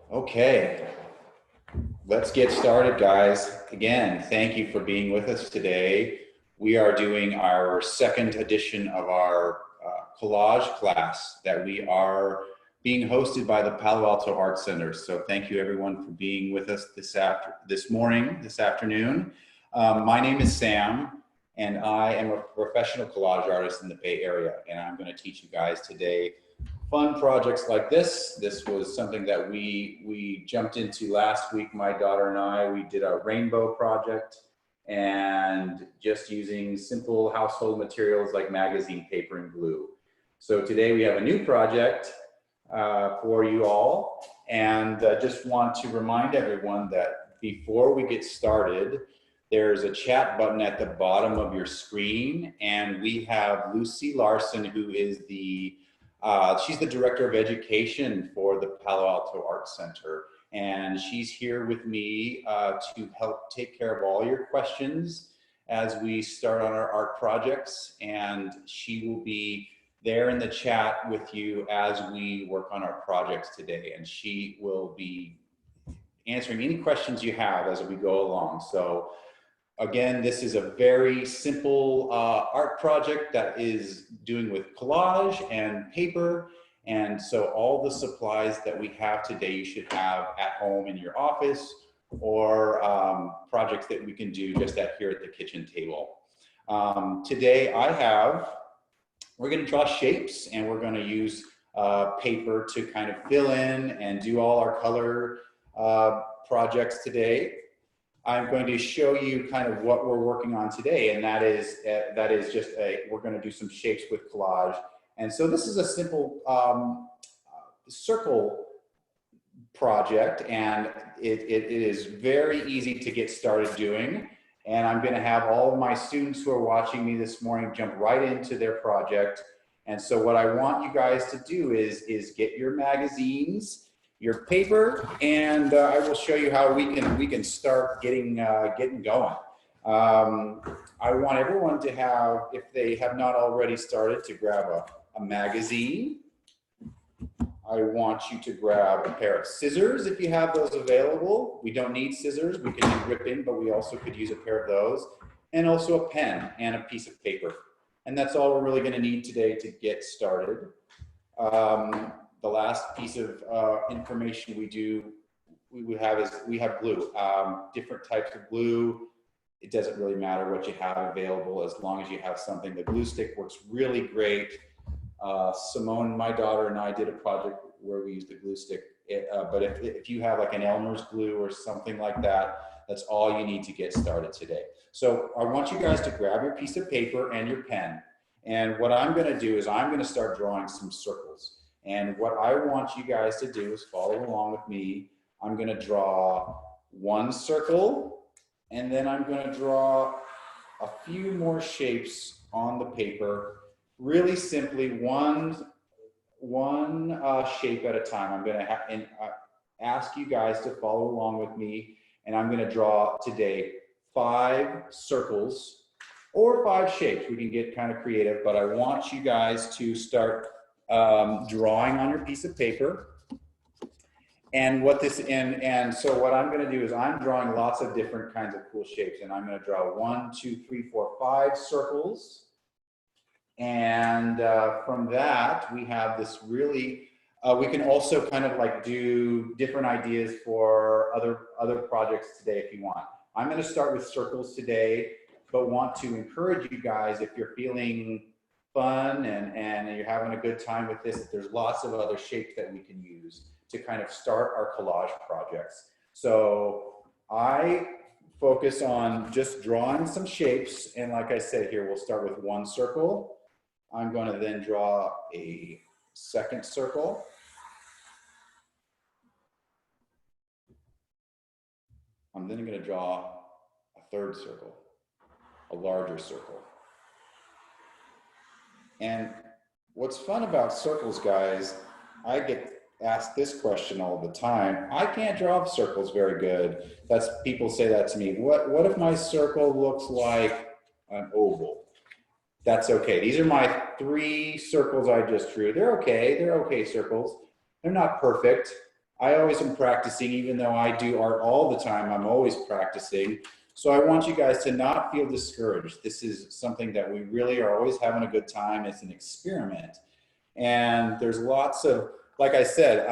Okay, let's get started, guys. Again, thank you for being with us today. We are doing our second edition of our collage class that we are being hosted by the Palo Alto Art Center. So thank you everyone for being with us this afternoon. My name is Sam, and I am a professional collage artist in the Bay Area, and I'm going to teach you guys today fun projects like this. This was something that we jumped into last week. My daughter and I, we did a rainbow project, and just using simple household materials like magazine paper and glue. So today we have a new project for you all, and just want to remind everyone that before we get started, there's a chat button at the bottom of your screen, and we have Lucy Larson, who is she's the director of education for the Palo Alto Art Center, and she's here with me to help take care of all your questions as we start on our art projects, and she will be there in the chat with you as we work on our projects today, and she will be answering any questions you have as we go along. So again, this is a very simple art project that is doing with collage and paper. And so all the supplies that we have today, you should have at home in your office, or projects that we can do just here at the kitchen table. Today we're gonna draw shapes, and we're gonna use paper to kind of fill in and do all our color projects today. I'm going to show you kind of what we're working on today, and that is just we're going to do some shapes with collage. And so this is a simple circle project, and it is very easy to get started doing. And I'm going to have all of my students who are watching me this morning jump right into their project. And so what I want you guys to do is get your magazines, your paper, and I will show you how we can start getting going. I want everyone to have, if they have not already started, to grab a magazine. I want you to grab a pair of scissors if you have those available. We don't need scissors, we can do ripping, but we also could use a pair of those, and also a pen and a piece of paper. And that's all we're really going to need today to get started. The last piece of information we have glue, different types of glue. It doesn't really matter what you have available as long as you have something. The glue stick works really great. Simone, my daughter, and I did a project where we used the glue stick. But if you have like an Elmer's glue or something like that, that's all you need to get started today. So I want you guys to grab your piece of paper and your pen. And what I'm going to do is I'm going to start drawing some circles. And what I want you guys to do is follow along with me. I'm going to draw one circle, and then I'm going to draw a few more shapes on the paper. Really simply, one shape at a time. I'm going to ask you guys to follow along with me, and I'm going to draw today 5 circles or 5 shapes. We can get kind of creative, but I want you guys to start drawing on your piece of paper. And so what I'm going to do is I'm drawing lots of different kinds of cool shapes, and I'm going to draw 1, 2, 3, 4, 5 circles. And from that, we have this really, we can also kind of like do different ideas for other projects today if you want. I'm going to start with circles today, but want to encourage you guys, if you're feeling fun and you're having a good time with this, there's lots of other shapes that we can use to kind of start our collage projects. So I focus on just drawing some shapes, and like I said here, we'll start with one circle. I'm going to then draw a second circle. I'm then going to draw a third circle, a larger circle. And what's fun about circles, guys, I get asked this question all the time. I can't draw circles very good. People say that to me. What if my circle looks like an oval? That's okay. These are my 3 circles I just drew. They're okay circles. They're not perfect. I always am practicing, even though I do art all the time, I'm always practicing. So I want you guys to not feel discouraged. This is something that we really are always having a good time. It's an experiment. And there's lots of, like I said,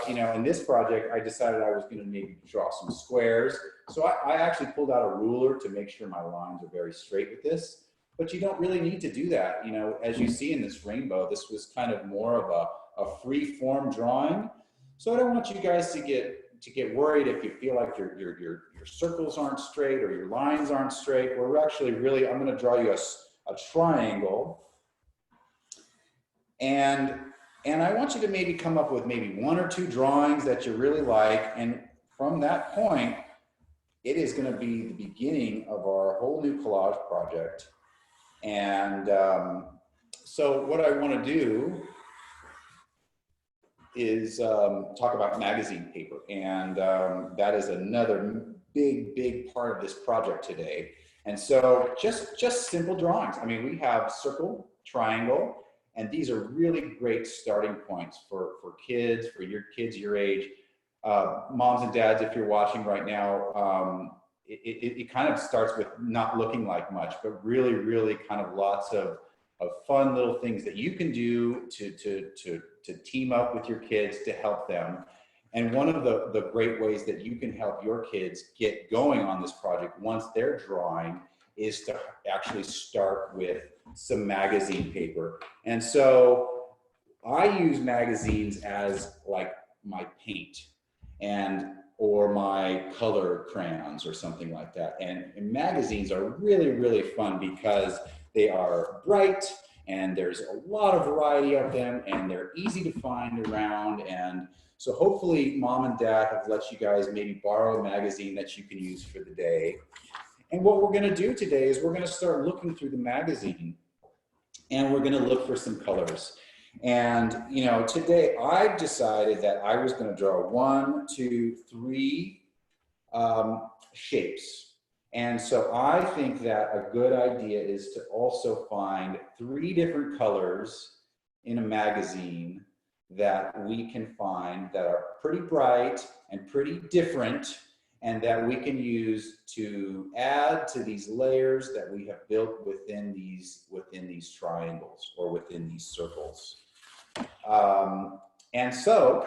you know, in this project, I decided I was going to maybe draw some squares. So I actually pulled out a ruler to make sure my lines are very straight with this. But you don't really need to do that. You know, as you see in this rainbow, this was kind of more of a free form drawing. So I don't want you guys to get worried if you feel like your circles aren't straight or your lines aren't straight. We're actually really, I'm going to draw you a triangle. And I want you to maybe come up with maybe 1 or 2 drawings that you really like. And from that point, it is going to be the beginning of our whole new collage project. And so what I want to do is talk about magazine paper. And that is another big part of this project today. And so just simple drawings. I mean, we have circle, triangle, and these are really great starting points for kids, for your kids your age. Moms and dads, if you're watching right now, it kind of starts with not looking like much, but really kind of lots of fun little things that you can do to team up with your kids to help them. And one of the great ways that you can help your kids get going on this project once they're drawing is to actually start with some magazine paper. And so I use magazines as like my paint or my color crayons or something like that. And magazines are really fun because they are bright and there's a lot of variety of them and they're easy to find around. And so hopefully mom and dad have let you guys maybe borrow a magazine that you can use for the day. And what we're gonna do today is we're gonna start looking through the magazine and we're gonna look for some colors. And you know, today I decided that I was gonna draw 1, 2, 3 shapes. And so I think that a good idea is to also find 3 different colors in a magazine that we can find that are pretty bright and pretty different and that we can use to add to these layers that we have built within these triangles or within these circles. And so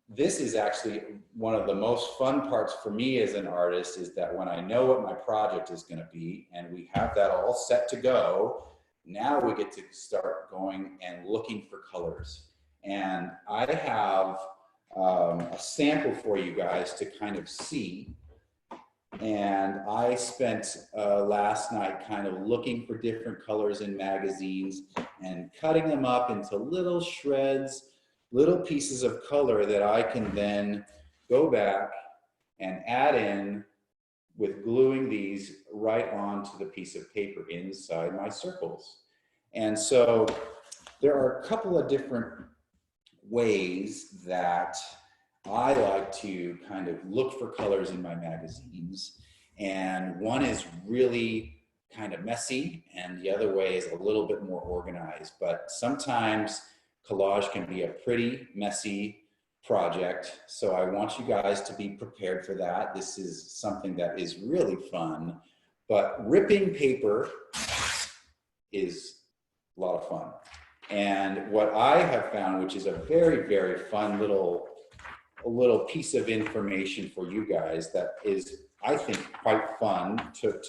this is actually one of the most fun parts for me as an artist, is that when I know what my project is going to be and we have that all set to go, now we get to start going and looking for colors. And I have a sample for you guys to kind of see. And I spent last night kind of looking for different colors in magazines and cutting them up into little shreds, little pieces of color that I can then go back and add in with gluing these right onto the piece of paper inside my circles. And so there are a couple of different ways that I like to kind of look for colors in my magazines. And one is really kind of messy and the other way is a little bit more organized. But sometimes collage can be a pretty messy project. So I want you guys to be prepared for that. This is something that is really fun, but ripping paper is a lot of fun. And what I have found, which is a very fun little piece of information for you guys that is, I think, quite fun to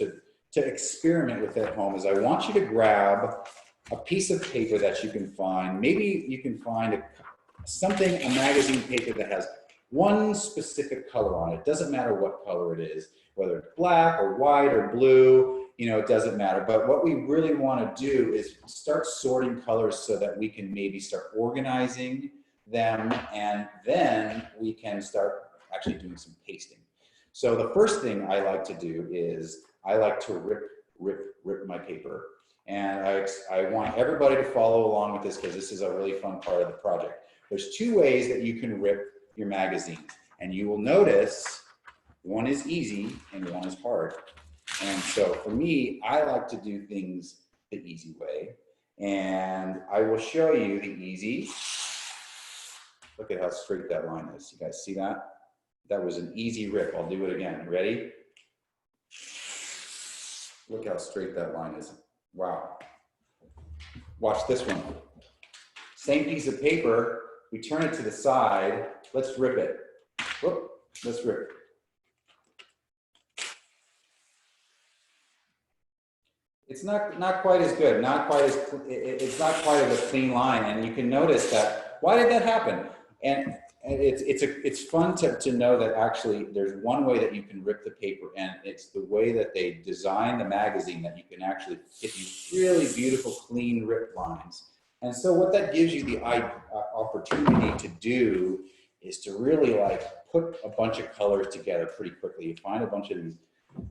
experiment with at home, is I want you to grab a piece of paper that you can find. Maybe you can find a magazine paper that has one specific color on it. Doesn't matter what color it is, whether it's black or white or blue, you know, it doesn't matter. But what we really want to do is start sorting colors so that we can maybe start organizing them, and then we can start actually doing some pasting. So the first thing I like to do is I like to rip my paper. And I want everybody to follow along with this because this is a really fun part of the project. There's 2 ways that you can rip your magazine. And you will notice one is easy and one is hard. And so for me, I like to do things the easy way. And I will show you the easy. Look at how straight that line is. You guys see that? That was an easy rip. I'll do it again. Ready? Look how straight that line is. Wow. Watch this one. Same piece of paper. We turn it to the side. Let's rip it. Whoop. Let's rip it. It's not quite as good. It's not quite of a clean line. And you can notice that. Why did that happen? And it's fun to know that actually there's one way that you can rip the paper, and it's the way that they design the magazine that you can actually get these really beautiful, clean rip lines. And so what that gives you the opportunity to do is to really like put a bunch of colors together pretty quickly. You find a bunch of these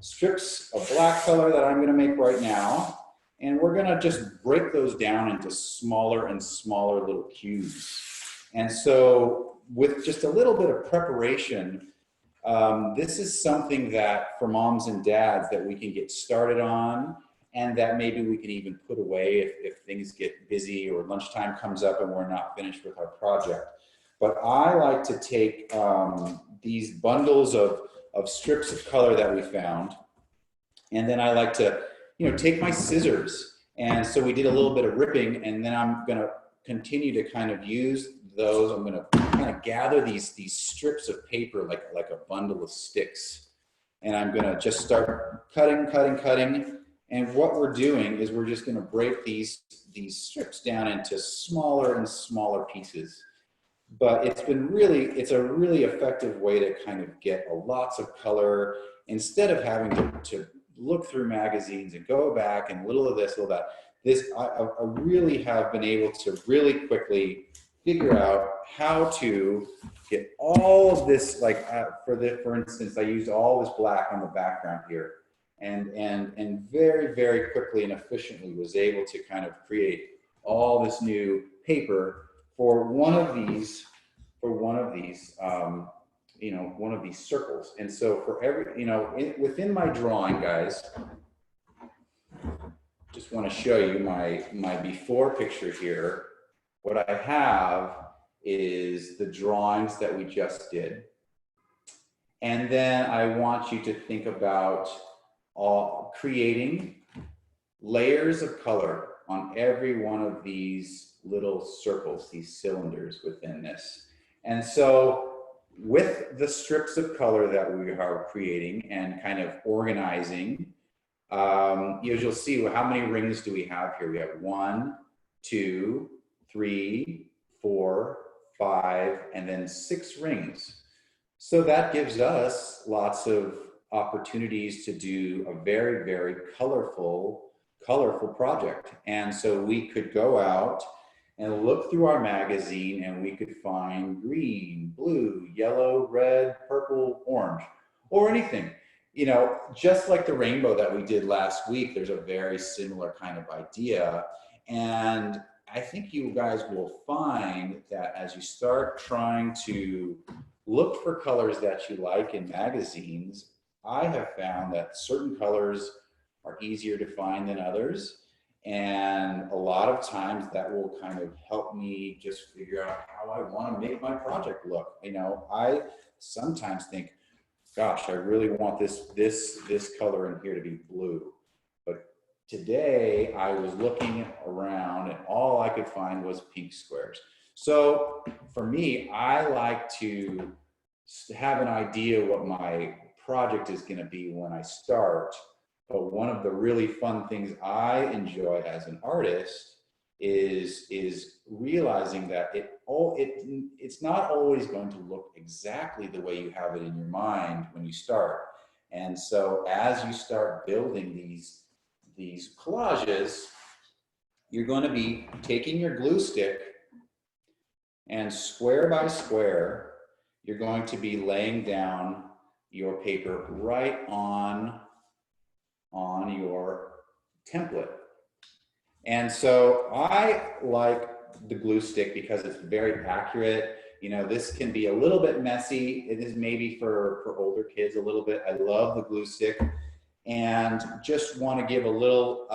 strips of black color that I'm going to make right now, and we're going to just break those down into smaller and smaller little cubes. And so with just a little bit of preparation, this is something that for moms and dads that we can get started on, and that maybe we can even put away if things get busy or lunchtime comes up and we're not finished with our project. But I like to take these bundles of strips of color that we found, and then I like to, take my scissors. And so we did a little bit of ripping, and then I'm going to continue to kind of use those. I'm going to kind of gather these strips of paper like a bundle of sticks, and I'm going to just start cutting. And what we're doing is we're just going to break these strips down into smaller and smaller pieces. But it's a really effective way to kind of get lots of color instead of having to look through magazines and go back and little of this, little of that. I really have been able to really quickly figure out how to get all of this, like for instance, I used all this black on the background here, and very, very quickly and efficiently was able to kind of create all this new paper for one of these circles. And so for every, within my drawing, guys, just want to show you my before picture here. What I have is the drawings that we just did. And then I want you to think about creating layers of color on every one of these little circles, these cylinders within this. And so with the strips of color that we are creating and kind of organizing, as you'll see, how many rings do we have here? We have 1, 2, 3, 4, 5, and then 6 rings. So that gives us lots of opportunities to do a very, very colorful project. And so we could go out and look through our magazine, and we could find green, blue, yellow, red, purple, orange, or anything. Just like the rainbow that we did last week, there's a very similar kind of idea. And I think you guys will find that as you start trying to look for colors that you like in magazines, I have found that certain colors are easier to find than others. And a lot of times that will kind of help me just figure out how I want to make my project look. I sometimes think, gosh, I really want this color in here to be blue. But today I was looking around and all I could find was pink squares. So for me, I like to have an idea what my project is going to be when I start. But one of the really fun things I enjoy as an artist is realizing that it's not always going to look exactly the way you have it in your mind when you start. And so as you start building these collages, you're going to be taking your glue stick, and square by square, you're going to be laying down your paper right on your template. And so I like the glue stick because it's very accurate. This can be a little bit messy. It is maybe for older kids a little bit. I love the glue stick, and just want to give a little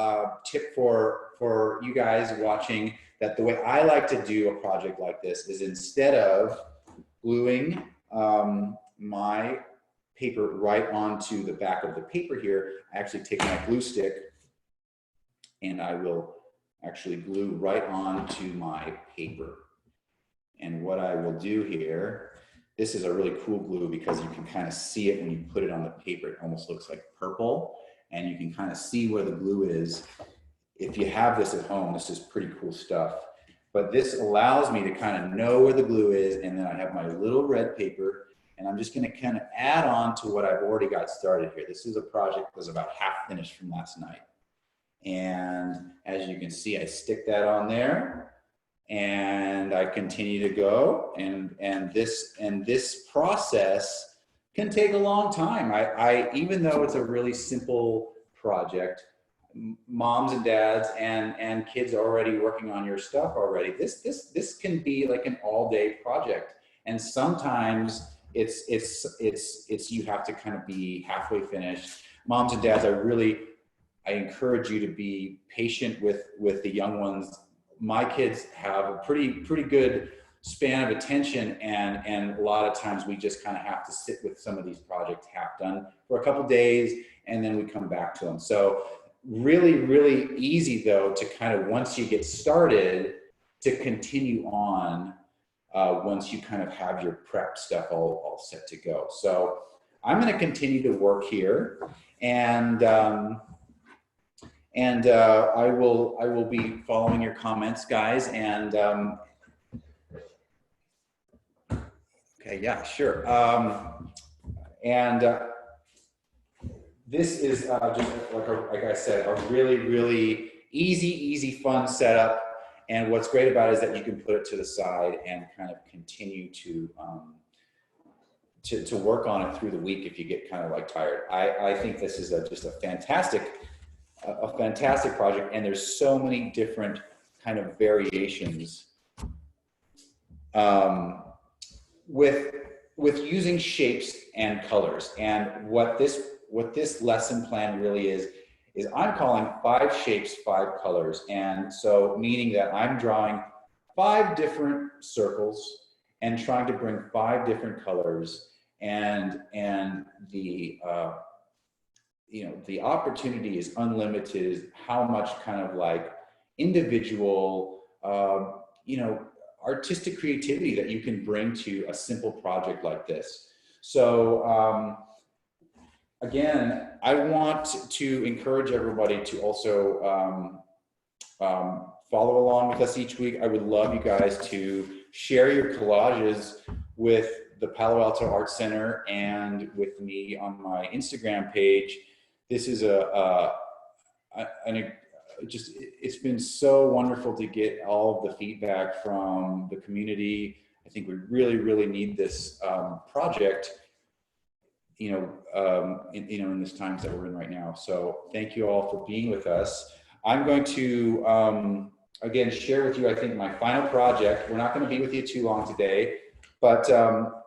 tip for you guys watching. that the way I like to do a project like this is instead of gluing my paper right onto the back of the paper here, I actually take my glue stick and I will actually glue right onto my paper. And what I will do here, this is a really cool glue because you can kind of see it when you put it on the paper. It almost looks like purple, and you can kind of see where the glue is. If you have this at home, this is pretty cool stuff. But this allows me to kind of know where the glue is, and then I have my little red paper, and I'm just gonna kind of add on to what I've already got started here. This is a project that was about half finished from last night. And as you can see, I stick that on there and I continue to go. And this process can take a long time. Even though it's a really simple project, moms and dads and kids are already working on your stuff already. This can be like an all-day project. And sometimes it's you have to kind of be halfway finished. Moms and dads, I encourage you to be patient with the young ones. My kids have a pretty good span of attention, and a lot of times we just kind of have to sit with some of these projects half done for a couple days, and then we come back to them. So really easy though to kind of, once you get started, to continue on once you kind of have your prep stuff all set to go. So I'm going to continue to work here, and I will be following your comments, guys. And okay, yeah, sure. This is just like I said, a really easy, fun setup. And what's great about it is that you can put it to the side and kind of continue to work on it through the week if you get kind of like tired. I think this is just a fantastic project, and there's so many different kind of variations with using shapes and colors. And what this lesson plan really is I'm calling 5 shapes, 5 colors. And so meaning that I'm drawing 5 different circles and trying to bring 5 different colors, and the the opportunity is unlimited, how much kind of like individual, artistic creativity that you can bring to a simple project like this. So again, I want to encourage everybody to also follow along with us each week. I would love you guys to share your collages with the Palo Alto Art Center and with me on my Instagram page. This is it's been so wonderful to get all of the feedback from the community. I think we really need this project, in this times that we're in right now. So thank you all for being with us. I'm going to, again, share with you, I think, my final project. We're not going to be with you too long today, but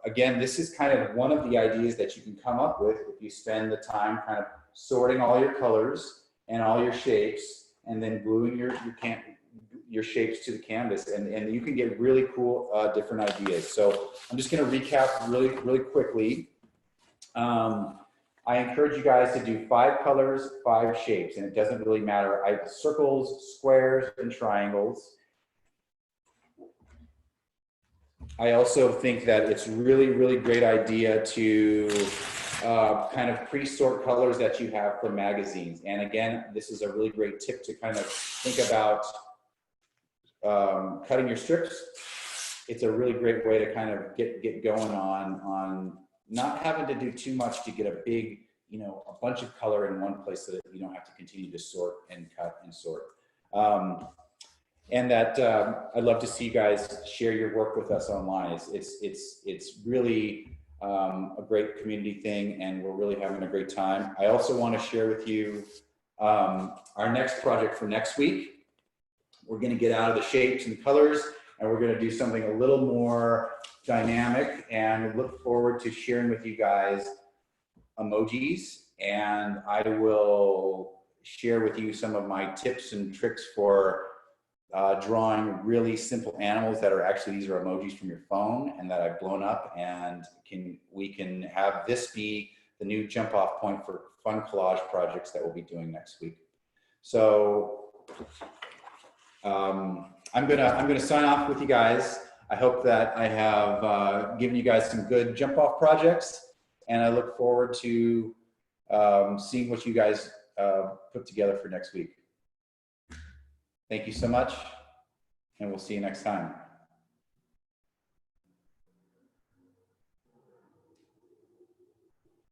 again, this is kind of one of the ideas that you can come up with if you spend the time kind of sorting all your colors and all your shapes, and then gluing your shapes to the canvas, and you can get really cool different ideas. So I'm just going to recap really quickly. I encourage you guys to do 5 colors, 5 shapes, and it doesn't really matter. I have circles, squares, and triangles. I also think that it's really great idea to kind of pre-sort colors that you have from magazines. And again, this is a really great tip to kind of think about cutting your strips. It's a really great way to kind of get going on not having to do too much to get a big, a bunch of color in one place so that you don't have to continue to sort and cut and sort. And that I'd love to see you guys share your work with us online. It's really a great community thing, and we're really having a great time. I also want to share with you our next project for next week. We're going to get out of the shapes and colors, and we're going to do something a little more dynamic, and look forward to sharing with you guys emojis. And I will share with you some of my tips and tricks for drawing really simple animals that are actually, these are emojis from your phone and that I've blown up, and we can have this be the new jump off point for fun collage projects that we'll be doing next week. So I'm gonna sign off with you guys. I hope that I have given you guys some good jump off projects, and I look forward to seeing what you guys put together for next week. Thank you so much, and we'll see you next time.